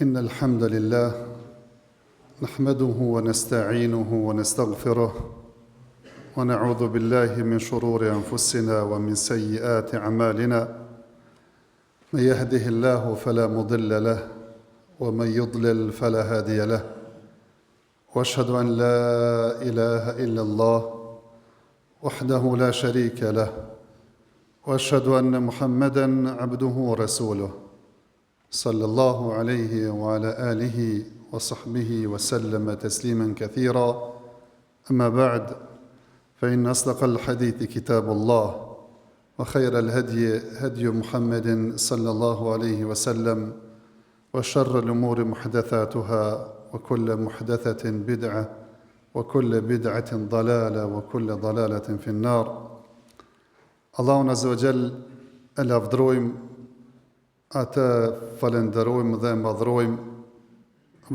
إن الحمد لله نحمده ونستعينه ونستغفره ونعوذ بالله من شرور أنفسنا ومن سيئات أعمالنا من يهده الله فلا مضل له ومن يضلل فلا هادي له وأشهد أن لا إله إلا الله وحده لا شريك له وأشهد أن محمدًا عبده ورسوله صلى الله عليه وعلى آله وصحبه وسلم تسليما كثيرا أما بعد فإن أصدق الحديث كتاب الله وخير الهدي هدي محمد صلى الله عليه وسلم وشر الأمور محدثاتها وكل محدثة بدعة وكل بدعة ضلالة وكل ضلالة في النار. Allahun Azza wa Jall e lavdrojmë, atë falenderojmë dhe madhrojmë,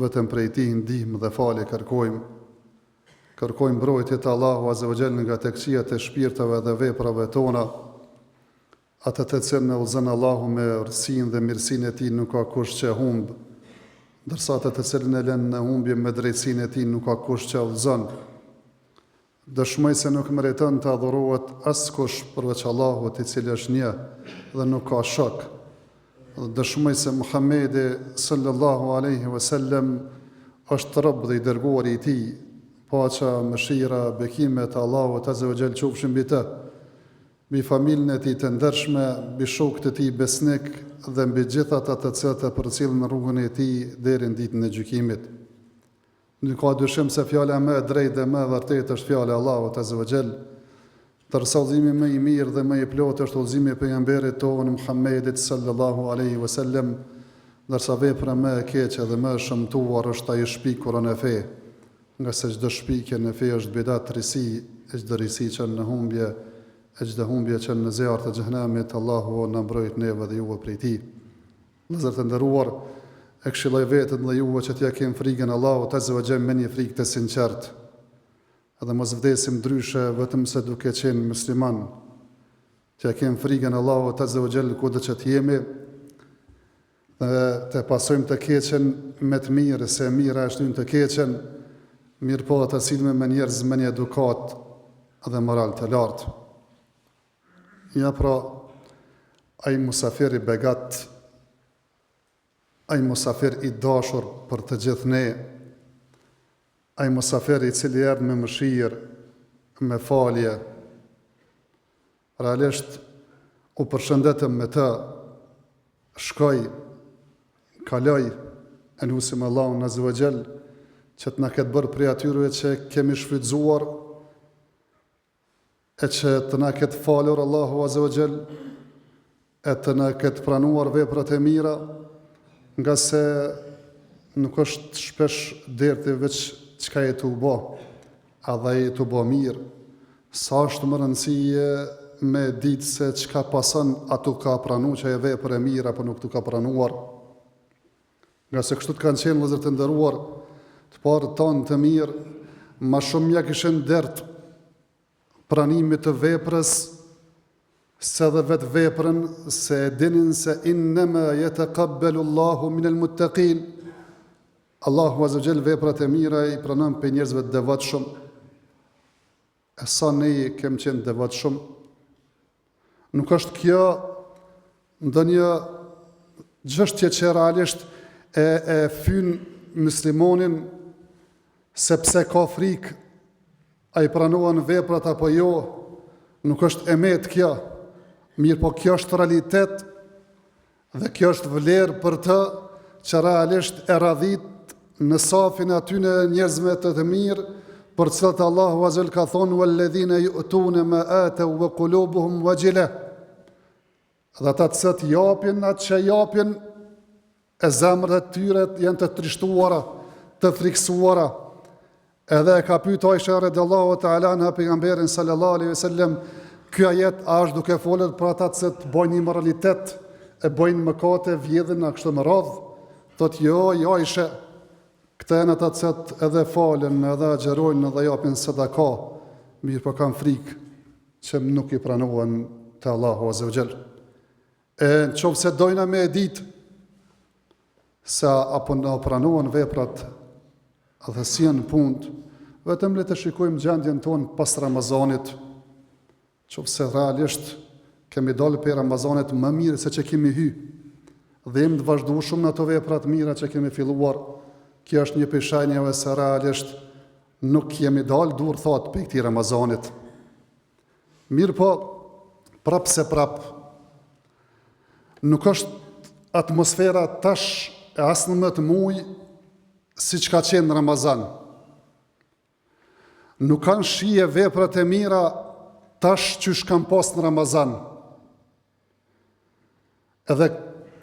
vetëm prej tij ndihmë dhe falje kërkojmë. Kërkojmë mbrojtje të Allahu Azza wa Jall nga tekësiat e shpirtave dhe veprave tona, atë të cilën e udhëzon Allahu me urtësinë dhe mirësinë e tij nuk ka kush që humb, ndërsa atë të cilën e lën në humbje me drejtsinë e tij nuk ka kush që udhëzon. Dëshmoj se nuk meriton të adhurohet askush përveç Allahut, i cili është një dhe nuk ka shok. Dëshmoj se Muhamedi sallallahu alaihi wasallam është rob dhe i dërguari i tij, paqja, mëshira, bekimet e Allahut Azza wa Jall qofshin mbi të, mbi familjen e tij të ndershme, mbi shokët e tij besnik dhe mbi gjithat ata të cilët e përcjellin rrugën e tij deri në ditën e gjykimit. Nuk ka dyshim se fjala më e drejtë dhe më e vërtetë është fjala e Allahut Azza wa Jall. Tërsa udhëzimi më i mirë dhe më i plotë është udhëzimi i pejgamberit tonë Muhammedit sallallahu alaihi wasallam, ndërsa vepra më e keqe dhe më e shëmtuar është ai shpikur në fe, nga se çdo shpikje në fe është bidat, risi, e çdo risi që në humbje, e çdo humbje që në zjarr të xhenemit. Allahu na mbrojt neve dhe juve prej tij. Vëllezër të nderuar, e këshilloj vetën dhe juve që t'ja kem frikën Allahut Azza wa Jall me një frikë të sinqert, edhe mos vdesim ndryshe vetëm se duke qenë musliman. T'ja kem frikën Allahut Azza wa Jall kudo që t'jemi, dhe të pasojmë të keqen me të mirë, se mira është në të keqen, mirë po të silme me njerëz me një edukat dhe moral të lartë. Ja pra, ai musafiri begat, ai musafir i dashur për të gjithë ne, ai musafir i cili erdhi me mëshirë, me falje, realisht u përshëndetëm me të, shkoj, kaloj, e lutim Allahun Azza wa Jall që të na ketë bërë prej atyre që kemi shfrytzuar, e që të na ketë falur Allahu Azza wa Jall, e të na ketë pranuar veprat e mira, nga se nuk është shpesh derti veç çka e tu bë, edhe e tu bë mirë. Sa është më rëndësie me ditë se çka pason atu ka pranu që e vepër e mirë apo nuk tu ka pranuar. Nga se kështu të kanë qenë vëllezër të nderuar, të parët tanë të mirë, ma shumë ja kishin dert pranimit të veprës, se dhe vetë veprën, se e dinin se innema yataqabbalu Allahu minal muttaqin. Allahu Azza wa Jall veprat e mira i pranon për njerëzve të devotshëm. E sa ne kemi qenë devotshëm, nuk është kjo ndonjë çështje që realisht e fyn muslimonin sepse ka frikë, ai pranohen veprat apo jo, nuk është emet kjo. Mirë po kjo është realitet dhe kjo është vlerë për të që realisht e radhit në safin atyne njerëzve të mirë, për cilët Allahu Azza wa Jall ka thonë walladhina yu'tuna ma atau wa qulubuhum wajila. Dhe ata të cilët japin atë që japin, e zemrat e tyre janë të trishtuara, të friksuara. Edhe e ka pyetur Aisha radhiyallahu ta'ala anha pejgamberin sallallahu alaihi wasallam, ky ajet a është duke folur për ata që të bojnë immoralitet, e bojnë mëkate, vjedhin kështu me radhë? Thotë jo, Aisha, këta janë ata që edhe falen, edhe agjerojnë, edhe japin sadaka, mirë po kanë frikë që nuk i pranohen te Allahu Azza wa Jall. E në qovë se dojna me e ditë sa apo në pranohen veprat dhe si janë punë, vetëm le të shikojmë gjendjen tonë pas Ramazanit, qofse realisht kemi dalë për Ramazanit më mirë se që kemi hy, dhe jemi të vazhdueshëm në ato veprat mira që kemi filluar. Kjo është një prej shenjave se realisht nuk jemi dalë dur thot për këtij Ramazanit. Mirë po, prap se prap, nuk është atmosfera tash e as në më të muj si që ka qenë në Ramazan. Nuk kanë shije veprat e mira tash që shkam pas në Ramazan. Edhe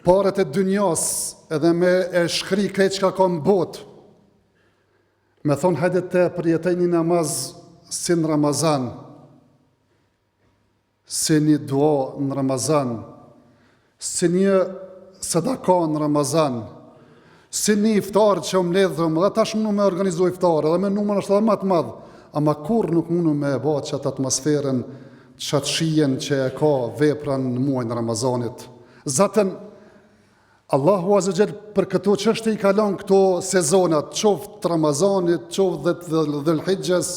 paret e dynjas, edhe me e shkri krejt që ka ka në botë, me thonë hajde të përjetej një namaz si në Ramazan, si një dua në Ramazan, si një sadaka në Ramazan, si një iftar që më ledhëm, dhe tash mundu me organizu iftar, edhe me numër është edhe matë madhë, ama kur nuk mundu me e ba qatë atmosferën, qatë shijen që e ka vepran në muajnë Ramazanit. Zaten, Allahu Azza Jall për këto çështje i kalon këto sezonat, qoftë Ramazanit, qoftë dhe Dhul-Hijjes,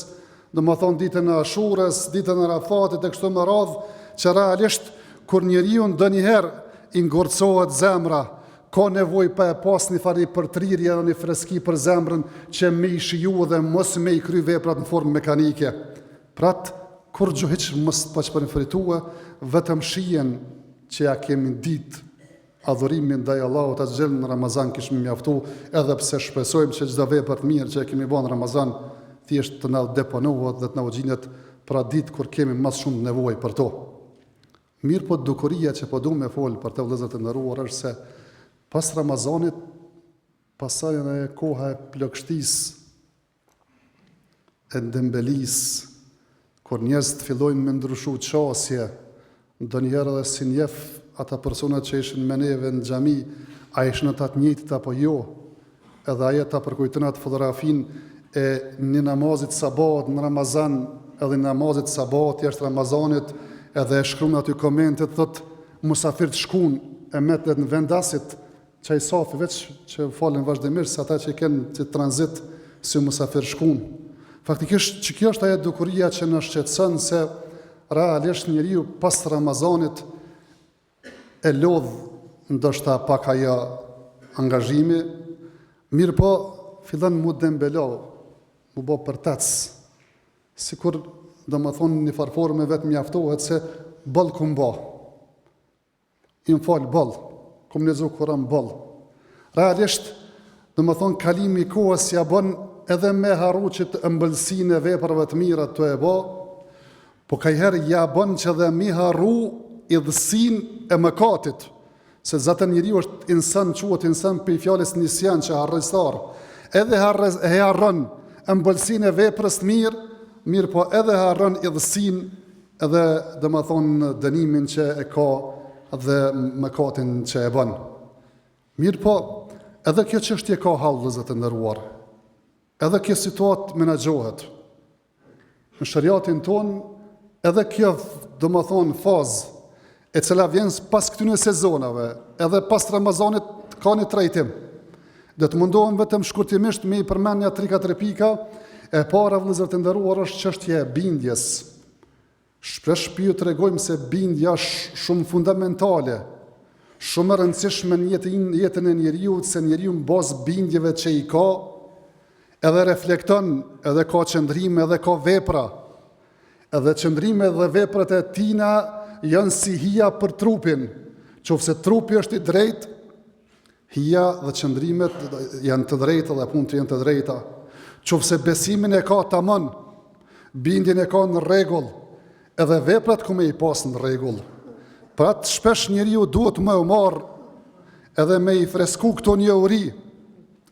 domethënë ditën e Ashurës, ditën e Arafatit e kështu me radhë, që realisht kur njeriu ndonjëherë i ngurcohet zemra, ka nevojë pa e pas një farë përtrirje dhe një freski për zemrën që me i shiju dhe mos me i kry veprat në formë mekanike. Prat, kur gjuhiq mos pa që përnfritue, vetëm shijen që ja kemi ditë adhurimin ndaj Allahut Azza Jall në Ramazan kishme mjaftu, edhe pse shpresojmë që çdo vepër të mirë që e kemi bën në Ramazan thjesht të na deponohet dhe të na gjinet për atë ditë kur kemi më shumë nevojë për to. Mirë po dukuria që po duam me fol për të vëllezërit e nderuar është se pas Ramazanit pasaj në koha e plagështisë, e dembelisë, kur njerëzit fillojnë me ndryshu qasje, ndonjëherë edhe si njeh ata personat që ishin me neve në xhami, a ishin ata të njëjtit apo jo, edhe ajo ta përkujton atë fotografin e një namazit sabat në Ramazan, edhe namazit sabat jashtë Ramazanit, edhe e shkruan aty komentet, thot musafir të shkun e metet në vendasit, që i safi veç që falen vazhdimisht, se ata që i kenë që tranzit si musafir shkun. Faktikisht që kjo është ajo dukuria që na shqetëson se realisht njeriu pas Ramazanit e lodh ndoshta pak ajo angazhimi, mirë po fillon mu dembelo, mu bo përtac, sikur domethënë një farforme vetë mjaftohet se boll kum bo. I më fal boll, kum lezu Kur'an boll. Realisht domethënë kalimi i kohës ja bën edhe me harru që të ëmbëlsinë e veprave të mira të e bo, po kajherë ja bën që dhe mi harru idhësin e mëkatit, se zaten njeriu është insan, quhet insan për i fjales nisjan që harrestar, edhe harron ëmbëlsinë e veprës të mirë po edhe harron idhësin edhe dhe më thonë dënimin që e ka dhe mëkatin që e bën. Mirë po, edhe kjo çështje ka hall vëllezër të nderuar. Edhe kjo situatë menaxhohet. Në shariatin ton, edhe kjo do më thonë fazë e cila vjen pas këtyre sezonave, edhe pas Ramazanit ka një trajtim. Dhe të mundohem vetëm shkurtimisht me i përmendja 3-4 pika. E para vëllezër të nderuar është çështja e bindjes. Shpesh ju tregojmë se bindja është shumë fundamentale, shumë e rëndësishme në jetën e njeriu, se njeriu mbas bindjeve që i ka, edhe reflekton, edhe ka qëndrime, edhe ka vepra. Edhe qëndrime dhe veprat e tina janë si hija për trupin, qofse trupi është i drejt, hija dhe qëndrimet janë të drejta dhe punët janë të drejta. Qofse besimin e ka tamam, bindjen e ka në rregull, edhe veprat ku me i pas në rregull. Pra të shpesh njeriu duhet me u marr edhe me i fresku këto njohuri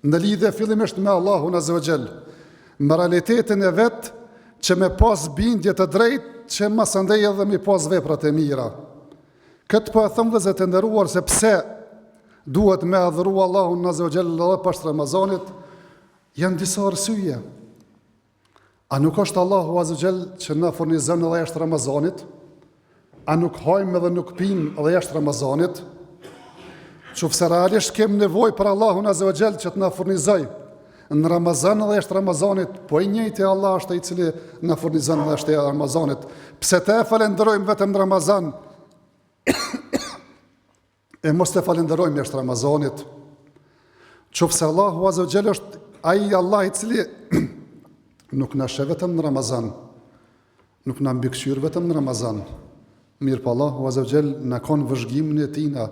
në lidhje fillimisht me Allahun Azza wa Jall, me realitetin e vet që me pas bindje të drejt, që mas andej edhe me pas veprat e mira. Këtë po e thëmë vëllezër të nderuar se pse duhet me adhuru Allahun Azza wa Jall edhe pas Ramazanit, janë disa arsye. A nuk është Allahu Azza wa Jall që na furnizon edhe jashtë Ramazanit? A nuk hajmë edhe nuk pim edhe jashtë Ramazanit? Qofse realisht kem nevojë për Allahun Azza wa Jall që të na furnizoj në Ramazan dhe jashtë Ramazanit, po i njëjti Allah është ai i cili na furnizon dhe jashtë Ramazanit. Pse të falenderojmë vetëm në Ramazan e mos të falenderojmë jashtë Ramazanit? Qofse Allahu Azza wa Jall është ai Allah i cili nuk na sheh vetëm në Ramazan, nuk na mbikëqyr vetëm në Ramazan. Mirë po Allahu Azza wa Jall na ka në vëzhgimin e tina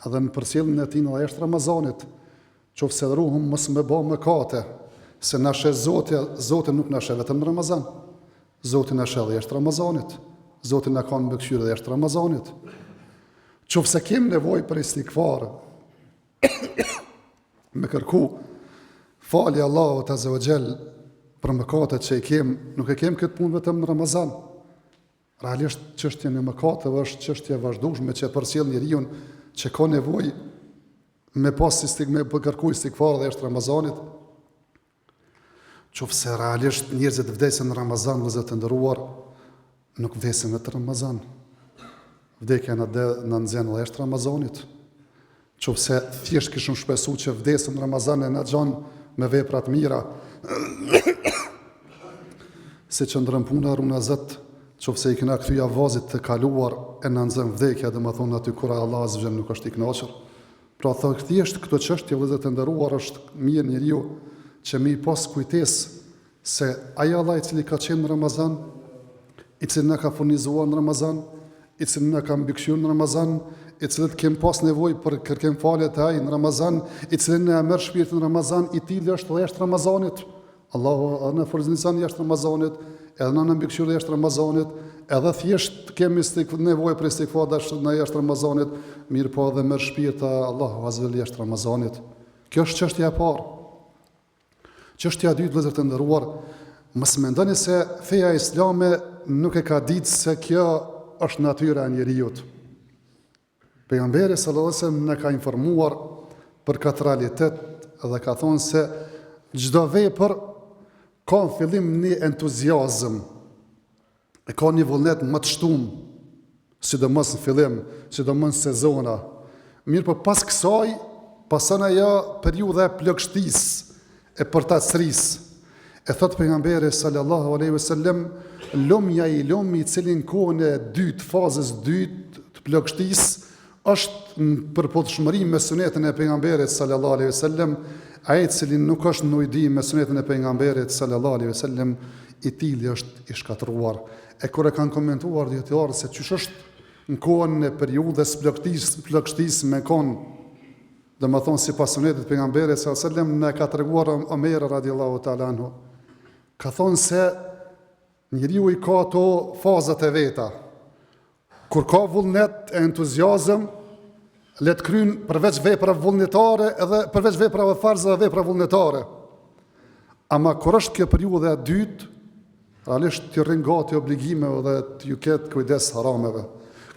edhe në përcjelljen e tina dhe jashtë Ramazanit. Qofse ruhum mos më bë mëkate, se na sheh Zoti nuk na sheh vetëm në Ramazan. Zoti na sheh jashtë Ramazanit. Zoti na ka mbikëqyrë jashtë Ramazanit. Qofse kem nevojë për istighfar, me kërku falje Allahut Azza wa Jall për mëkatet që i kem, nuk e kem këtë punë vetëm në Ramazan. Realisht çështja e mëkateve është çështje e vazhdueshme që përcjell njeriu që ka nevojë me pas me kërku istighfar dhe jashtë Ramazanit. Qofse realisht njerëzit vdesin në Ramazan, vëllezër të nderuar, nuk vdesin vetëm në Ramazan. Vdekja na nxjerr edhe jashtë Ramazanit. Qofse thjesht kishim shpresuar që vdesim në Ramazan e na xhan me vepra të mira, se që ndrën puna runa Zot, qofse i kena kthy avazit të kaluar e na nxjerr vdekja, domethënë aty kur Allah Azza wa Jall nuk është i kënaqur. Pra thot thjesht këto çështje vëllezër të nderuar është mirë njeriu që mi pas kujtesë se ai Allah i cili ka qenë në Ramazan, i cili na ka furnizuar në Ramazan, i cili na ka mbikëqyrë në Ramazan, i cili kem pas nevojë për kërkim falje të ai në Ramazan, i cili na merr shpirtin në Ramazan, i tillë është edhe jashtë Ramazanit. Allahu na furnizon jashtë Ramazanit, edhe na mbikëqyrë jashtë Ramazanit, edhe thjesht kemi nevojë për istighfar në jashtë Ramazanit, mirë po edhe merr shpirta Allahu Azza wa Jall jashtë Ramazanit. Kjo është çështja e parë. Çështja e dytë, vëllezër të nderuar, mos mendoni se feja islame nuk e ka ditë se kjo është natyra e njeriu. Pejgamberi sallallahu alajhi wasallam na ka informuar për këtë realitet dhe ka thonë se çdo vepër ka në fillim një entuziazëm, e ka një vullnet më të shtumë, sidomos në fillim, sidomos në sezona. Mirë po pas kësaj, pason ajo periudha e plagështisë, e përtatësrisë. E thot pejgamberi sallallahu alaihi wasallam, lumja i lumi i cili në kohën e dytë, fazës dytë të plagështisë, është në përputhshmëri me sunetin e pejgamberit sallallahu alaihi wasallam, ai i cili nuk është në ujdi me sunetin e pejgamberit sallallahu alaihi wasallam, i tillë është i shkatëruar. E kur e kanë komentuar dietarët se çysh është në kohën e periudhës plagështisë me kon, domethënë sipas sunetit të pejgamberit sallallahu alaihi wasallam, na ka treguar Omer radhiyallahu ta'ala anhu. Ka thonë se njeriu i ka ato fazat e veta. Kur ka vullnet e entuziazëm, le të kryen përveç veprave vullnetare edhe përveç veprave farze dhe vepra vullnetare. Ama kur është kjo periudha e dytë, realisht të rrin gati obligimeve dhe të ju ketë kujdes harameve.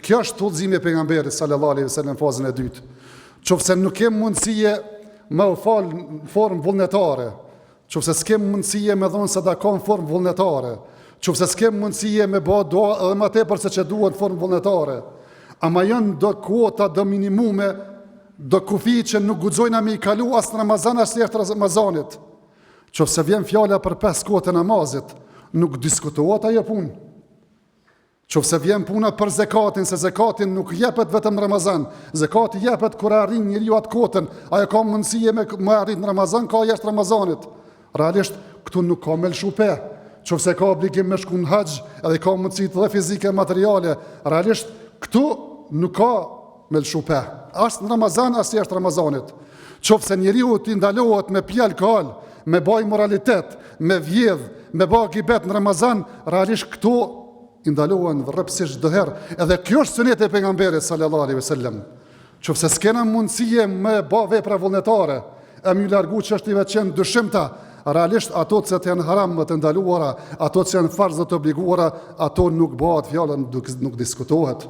Kjo është udhëzimi i pejgamberit sallallahu alaihi wasallam fazën e dytë. Qofse nuk kem mundësie me u fal në formë vullnetare, qofse s'kem mundësie me dhon sadaka në formë vullnetare, qofse s'kem mundësie me bë dua edhe më tepër se që duhet në formë vullnetare, ama janë do kuota, do minimume, do kufi që nuk guxojna me i kalu as në Ramazan as jashtë Ramazanit. Qofse vjen fjala për 5 kohë të namazit, nuk diskutohet ajo punë. Qofse vjen puna për zekatin, se zekatin nuk jepet vetëm në Ramazan, zekati jepet kur arrin njeriu atë kotën, ajo ka mundësi me arrit në Ramazan, ka jashtë Ramazanit. Realisht këtu nuk ka me lshupe. Qofse ka obligim me shku në haxh, edhe ka mundësi të dhe fizike e materiale, realisht këtu nuk ka me lshupe. As në Ramazan, as jashtë Ramazanit. Qofse njeriu t'i ndalohet me pi alkool, me baj moralitet, me vjedh, me baj gibet në Ramazan, realisht këtu i ndalohen rrepsisht çdo herë. Edhe kjo është suneti e pejgamberit sallallahu alaihi wasallam. Qofse s'kena mundësie me bë vepra vullnetare, e më largu çështjeve që janë dyshimta, realisht ato që janë haram të ndaluara, ato që janë farz të obliguara, ato nuk bëhet fjalë, nuk diskutohet.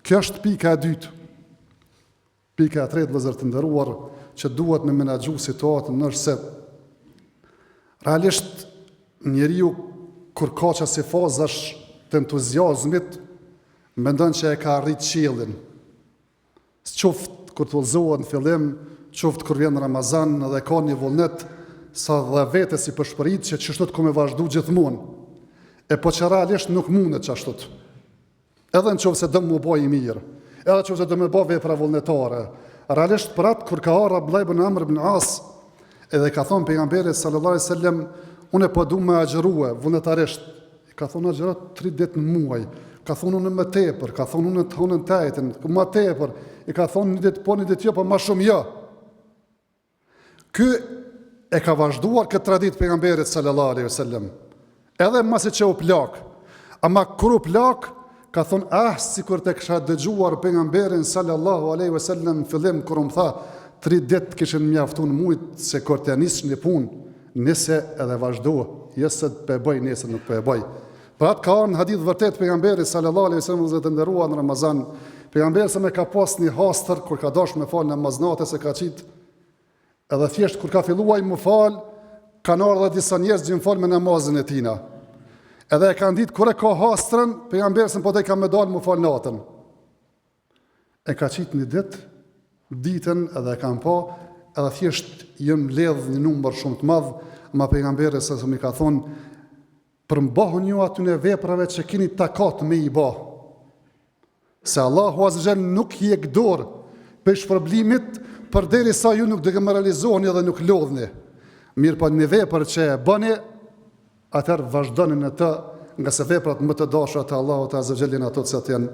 Kjo është pika e dytë. Pika e tretë, vëllezër të nderuar, që duhet me menaxhu situatën është se realisht njeriu kur ka çasi fazash të entuziazmit, mendon që e ka arrit qiellin. Qoftë kur të udhëzohet në fillim, qoftë kur vjen Ramazan dhe ka një vullnet sa dhe vete si përshpërit që çështot ku me vazhdu gjithmonë. E po që realisht nuk mundet çashtot. Edhe në qoftë se do më bëj i mirë, edhe në qoftë se do më bëj vepra vullnetare. Realisht për atë kur ka ardhur Abdullah ibn Amr ibn As, edhe ka thonë pejgamberi sallallahu alaihi wasallam, unë po du me agjërue vullnetarisht. Ka thonë agjëro 3 ditë në muaj. Ka thonë unë më tepër, ka thonë unë të honën tajtën, më tepër. I ka thonë një ditë po, një ditë jo, po më shumë jo. Ky e ka vazhduar këtë traditë pejgamberit sallallahu alaihi wasallam. Edhe masi që u plak. Ama kur u plak, ka thonë sikur të kisha dëgjuar pejgamberin sallallahu alaihi wasallam fillim kur më tha 3 ditë kishin mjaftuar mujt se kur të nis në punë, nëse edhe vazhdo, jo se të bëj nëse nuk po e bëj. Për atë ka në hadith vërtet pejgamberi sallallahu alaihi wasallam dhe të nderuar në Ramazan, pejgamberi sa më ka pas një hastër kur ka dash me fal namaznate se ka qit. Edhe thjesht kur ka filluar më fal, kanë ardhur disa njerëz që më fal me namazin e tina. Edhe e kanë ditë kur e ka hastrën, pejgamberi po te ka më dal më fal natën. E ka qit një ditën edhe e kanë pa, edhe thjesht jëm ledh një numër shumë të madh, ma pejgamberi sa më ka thonë përmbahun ju atyne veprave që keni takat me i ba. Se Allahu azza nuk i jek dorë për shpërblimit përderisa ju nuk demoralizoheni dhe nuk lodhni. Mirë po një vepër që e bëni, atëherë vazhdoni në të, nga se veprat më të dashura të Allahut azza janë ato që janë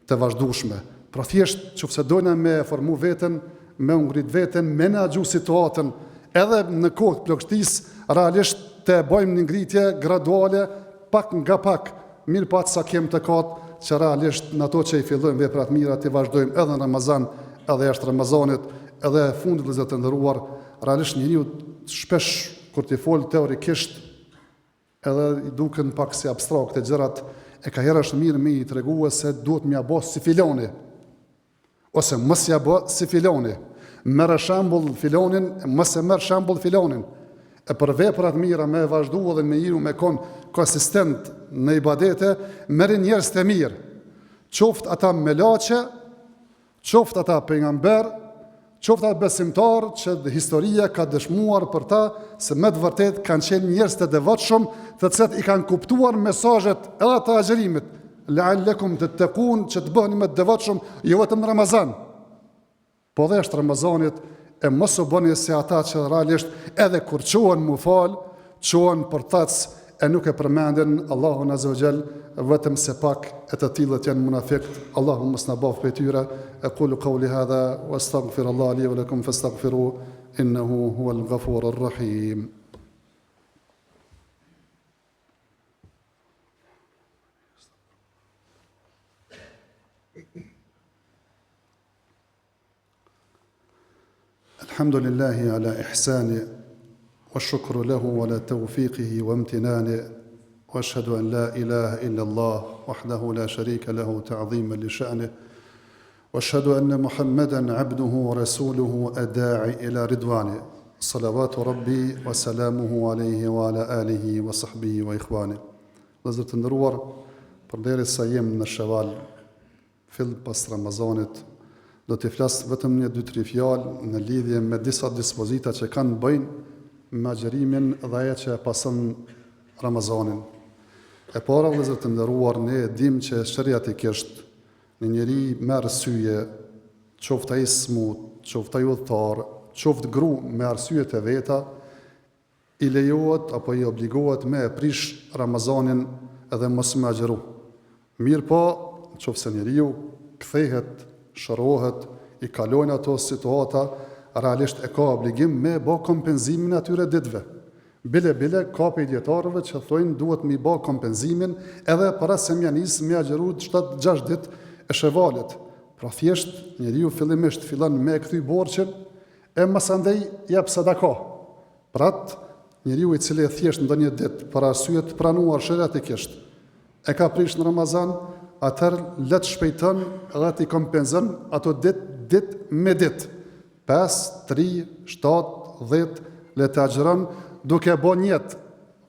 të vazhdueshme. Pra thjesht nëse dojna me formu veten, me ngrit veten, me na gju situatën, edhe në kohë të plagështisë, realisht të bëjmë një ngritje graduale, pak nga pak, mirë pa sa kem të katë, që realisht në ato që i fillojmë veprat mira, të vazhdojmë edhe në Ramazan, edhe jashtë Ramazanit, edhe fundit vëllezër të nderuar, realisht njeriu shpesh kur t'i fol teorikisht, edhe i duken pak si abstrakte gjërat, e ka herë është mirë me i treguar se duhet m'ia bë si filoni, ose mos ia bë si filoni. Merë shembull filonin, mos e merr shembull filonin. E për veprat mira me vazhdu dhe me iru me kon konsistent në ibadete, merrin njerëz të mirë. Qoftë ata melaçe, qoftë ata pejgamber, qoftë ata besimtar që historia ka dëshmuar për ta se me të vërtet kanë qenë njerëz të devotshëm, të cilët i kanë kuptuar mesazhet edhe të agjërimit, la'allakum tattaqun, që të bëheni më të devotshëm jo vetëm në Ramazan, po dhe është Ramazanit. E mos u bëni se ata që realisht edhe kur qohen mu fal, qohen për tac e nuk e përmendin Allahun azza wa jall, vetëm se pak e të tillët janë munafiqt. Allahu mos na bëf prej tyre. Aqulu qawli hadha wastaghfirullaha li wa lakum fastaghfiruhu innahu huwal ghafurur rahim. الحمد لله على إحسانه والشكر له على توفيقه وامتنانه وأشهد أن لا إله إلا الله وحده لا شريك له تعظيما لشأنه وأشهد أن محمدا عبده ورسوله الداعي إلى رضوانه صلوات ربي وسلامه عليه وعلى آله وصحبه وإخوانه. Vëllezër të nderuar, përderisa jem në Shawal, fill pas Ramazanit, do t'i flasë vetëm 1-2-3 fjalë në lidhje me disa dispozita që kanë bëjnë me agjërimin dhe ajo që pason Ramazanin. E para, vëllezër të nderuar, ne dim që shariatikisht në njeri merr syje, qoftë ai smut, qoftë ai udhëtar, qoftë gru me arsyet e veta, i lejohet apo i obligohet me prish Ramazanin edhe mos me agjëru. Mirë po, nëse njeriu kthehet, shërohet, i kalojnë ato situata, realisht e ka obligim me bë kompenzimin e atyre ditëve. Bile ka për dietarëve që thonë duhet mi bë kompenzimin edhe para se mja nis me agjëru 7-6 ditë e Shevalit. Pra thjesht njeriu fillimisht fillon me kthy borxhin e mos andej jep sadaka. Pra njeriu i cili thjesht ndonjë ditë për arsye të pranuar shariatikisht e ka prish në Ramazan, atëherë le të shpejton edhe t'i kompenzon ato ditë me ditë. 5, 3, 7, 10 le të agjëron duke bën jetë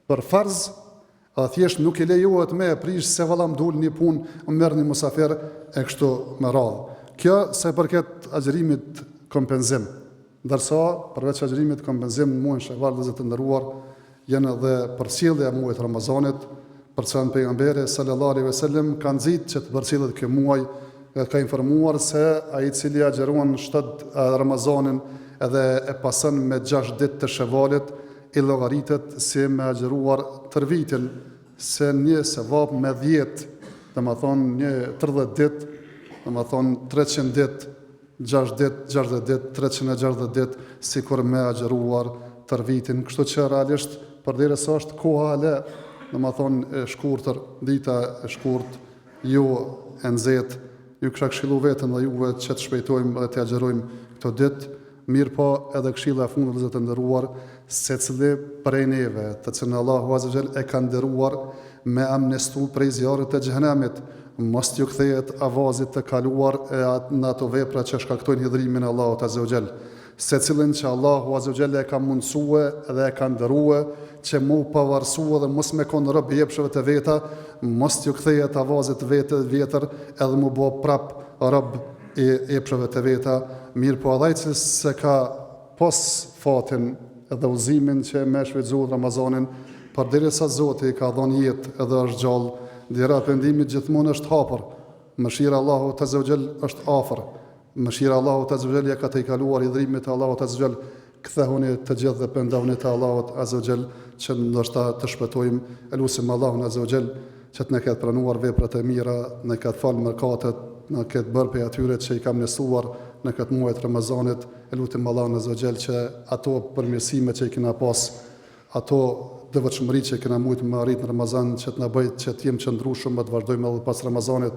për farz, edhe thjesht nuk i lejohet me prish se valla mdul një punë, merr një musafir e kështu me radhë. Kjo sa i përket agjërimit kompenzim. Ndërsa përveç agjërimit kompenzim në muajin Shawwal dhe të nderuar janë edhe përcjellja e muajit Ramazanit, për çan pejgamberi sallallahu alaihi wasallam ka nxit që të përcjellet ky muaj, ka informuar se ai i cili agjeron 7 Ramazanin edhe e pason me 6 ditë të Shawwalit i llogaritet si me agjeruar tër vitin, se një sevap me 10, domethënë një 30 ditë, domethënë 300 ditë, 6 ditë, 60 ditë, 360 ditë, sikur me agjeruar tër vitin. Kështu që realisht përderisa është koha e le, domethënë e shkurtër, dita e shkurt, ju e nxehtë, ju kisha këshillu vetëm dhe juve që të shpejtojmë dhe të agjerojmë këto ditë, mirë po edhe këshilla e fundit dhe të nderuar, secili prej neve, të cilën Allahu Azza wa Jall e ka nderuar me amnestu prej zjarrit të xhenemit, mos t'ju kthehet avazit të kaluar në ato vepra që shkaktojnë hidhrimin e Allahut Azza wa Jall. Secilin që Allahu Azza wa Jall e ka mundsue dhe e ka nderuar që mu pavarësua dhe mos me konë rob i jepshëve të veta, mos t'ju kthehet avazit vjetër edhe mu bo prap rob i jepshëve të veta, mirë po edhe që se ka pos fatin edhe uzimin që me shfrytëzu Ramazanin, përderisa Zoti ka dhënë jetë edhe është gjallë, dera pendimit gjithmonë është hapur. Mëshira Allahut Azza wa Jall është afër. Mëshira Allahut Azza wa Jall ja ka të kaluar hidhrimin e Allahut Azza wa Jall. Kthehuni të gjithë dhe pendohuni te Allahut Azza wa Jall që ndoshta të shpëtojmë. Elusim Allahun Azza wa Jall që të na ketë pranuar veprat e mira, na ketë falë mëkatet, na ketë bërë për atyre që i kam nesuar në këtë muaj të Ramazanit. Elutim Allahun Azza wa Jall që ato përmirësime që i kena pas, ato devotshmëri që kena mujtë me arrit në Ramazan, që të na bëjë që të jemi qëndrueshëm dhe të vazhdojmë edhe pas Ramazanit.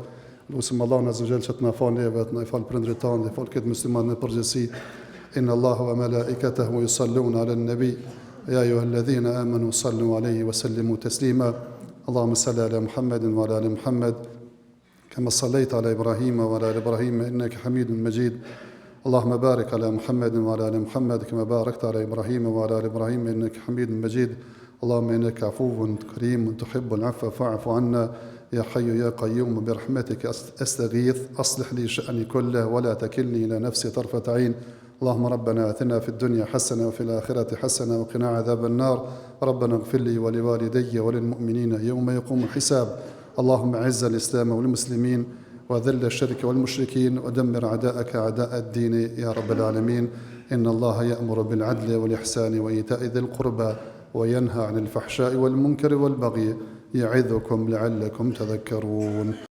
Lutim Allahun Azza wa Jall që të na falë neve, të na falë prindrit tanë, të falë këtë muslimanë në përgjithësi. Inna Allaha wa malaikatahu yusalluna 'alan nabi ya ayyuhalladhina amanu sallu 'alayhi wa sallimu taslima. Allahumma salli ala Muhammadin wa ala ali Muhammad kama sallaita ala Ibrahim wa ala ali Ibrahim innaka Hamidun Majid. اللهم بارك على محمد وعلى ال محمد كما باركت على ابراهيم وعلى ال ابراهيم انك حميد مجيد. اللهم انك عفو كريم تحب العفو فاعف عنا يا حي يا قيوم برحمتك استغيث اصلح لي شأني كله ولا تكلني الى نفسي طرفة عين. اللهم ربنا آتنا في الدنيا حسنة وفي الآخرة حسنة وقنا عذاب النار. ربنا اغفر لي ولوالدي وللمؤمنين يوم يقوم الحساب. اللهم اعز الإسلام والمسلمين وذل الشرك والمشركين ودمر أعداءك أعداء الدين يا رب العالمين. إن الله يأمر بالعدل والإحسان وإيتاء ذي القربى وينهى عن الفحشاء والمنكر والبغي يعظكم لعلكم تذكرون.